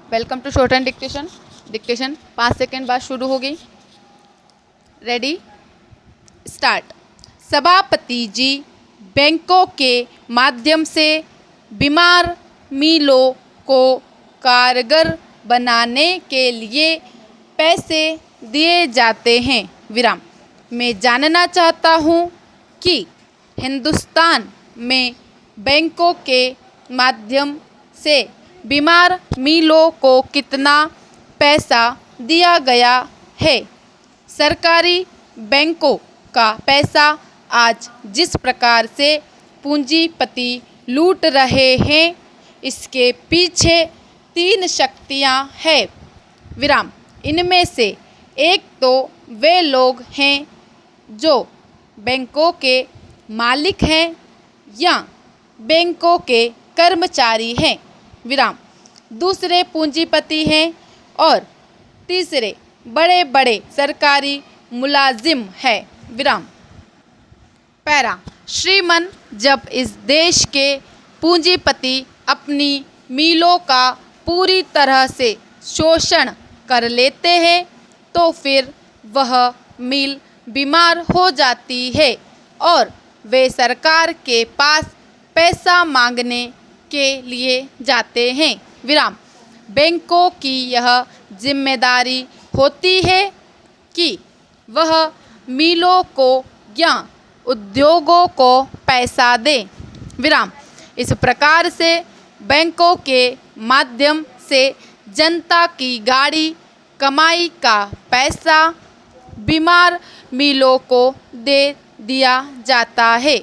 Welcome to shorthand dictation. Dictation 5 second बाद शुरू होगी। Ready start. सभापति जी बैंकों के माध्यम से बीमार मिलों को कारगर बनाने के लिए पैसे दिए जाते हैं। विराम। मैं जानना चाहता हूँ कि हिंदुस्तान में बैंकों के माध्यम से बीमार मिलों को कितना पैसा दिया गया है। सरकारी बैंकों का पैसा आज जिस प्रकार से पूंजीपति लूट रहे हैं, इसके पीछे 3 शक्तियाँ हैं। विराम। इनमें से एक तो वे लोग हैं जो बैंकों के मालिक हैं या बैंकों के कर्मचारी हैं। विराम। दूसरे पूंजीपति हैं और तीसरे बड़े बड़े सरकारी मुलाजिम हैं। विराम। पैरा। श्रीमान, जब इस देश के पूंजीपति अपनी मिलों का पूरी तरह से शोषण कर लेते हैं तो फिर वह मिल बीमार हो जाती है और वे सरकार के पास पैसा मांगने के लिए जाते हैं। विराम। बैंकों की यह जिम्मेदारी होती है कि वह मिलों को या उद्योगों को पैसा दें। विराम। इस प्रकार से बैंकों के माध्यम से जनता की गाड़ी कमाई का पैसा बीमार मिलों को दे दिया जाता है,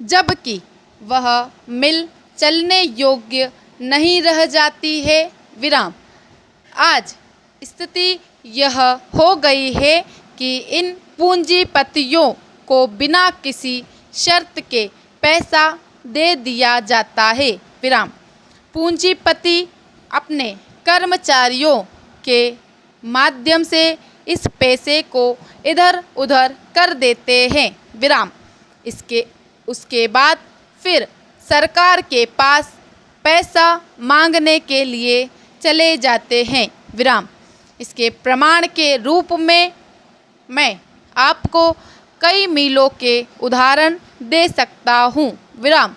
जबकि वह मिल चलने योग्य नहीं रह जाती है। विराम। आज स्थिति यह हो गई है कि इन पूंजीपतियों को बिना किसी शर्त के पैसा दे दिया जाता है। विराम। पूंजीपति अपने कर्मचारियों के माध्यम से इस पैसे को इधर उधर कर देते हैं। विराम। उसके बाद फिर सरकार के पास पैसा मांगने के लिए चले जाते हैं। विराम। इसके प्रमाण के रूप में मैं आपको कई मिलों के उदाहरण दे सकता हूँ। विराम।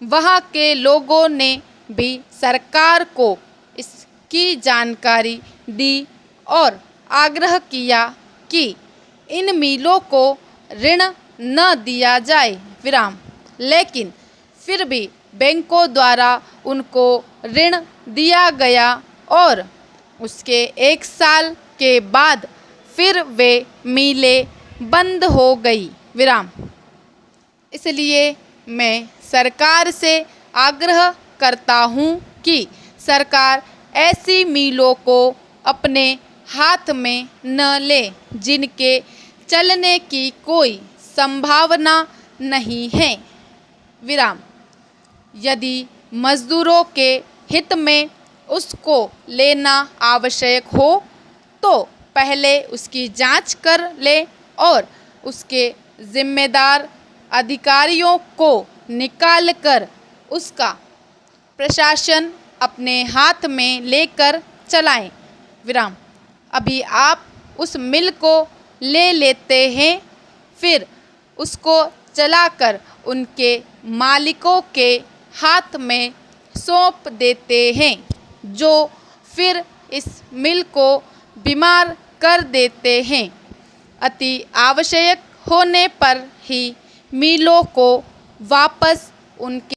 वहाँ के लोगों ने भी सरकार को इसकी जानकारी दी और आग्रह किया कि इन मिलों को ऋण न दिया जाए। विराम। लेकिन फिर भी बैंकों द्वारा उनको ऋण दिया गया और उसके 1 साल के बाद फिर वे मिलें बंद हो गई। विराम। इसलिए मैं सरकार से आग्रह करता हूँ कि सरकार ऐसी मिलों को अपने हाथ में न ले जिनके चलने की कोई संभावना नहीं है। विराम। यदि मजदूरों के हित में उसको लेना आवश्यक हो तो पहले उसकी जांच कर ले और उसके जिम्मेदार अधिकारियों को निकालकर उसका प्रशासन अपने हाथ में लेकर चलाएं। विराम। अभी आप उस मिल को ले लेते हैं, फिर उसको चलाकर उनके मालिकों के हाथ में सौंप देते हैं, जो फिर इस मिल को बीमार कर देते हैं। अति आवश्यक होने पर ही मिलों को वापस उनके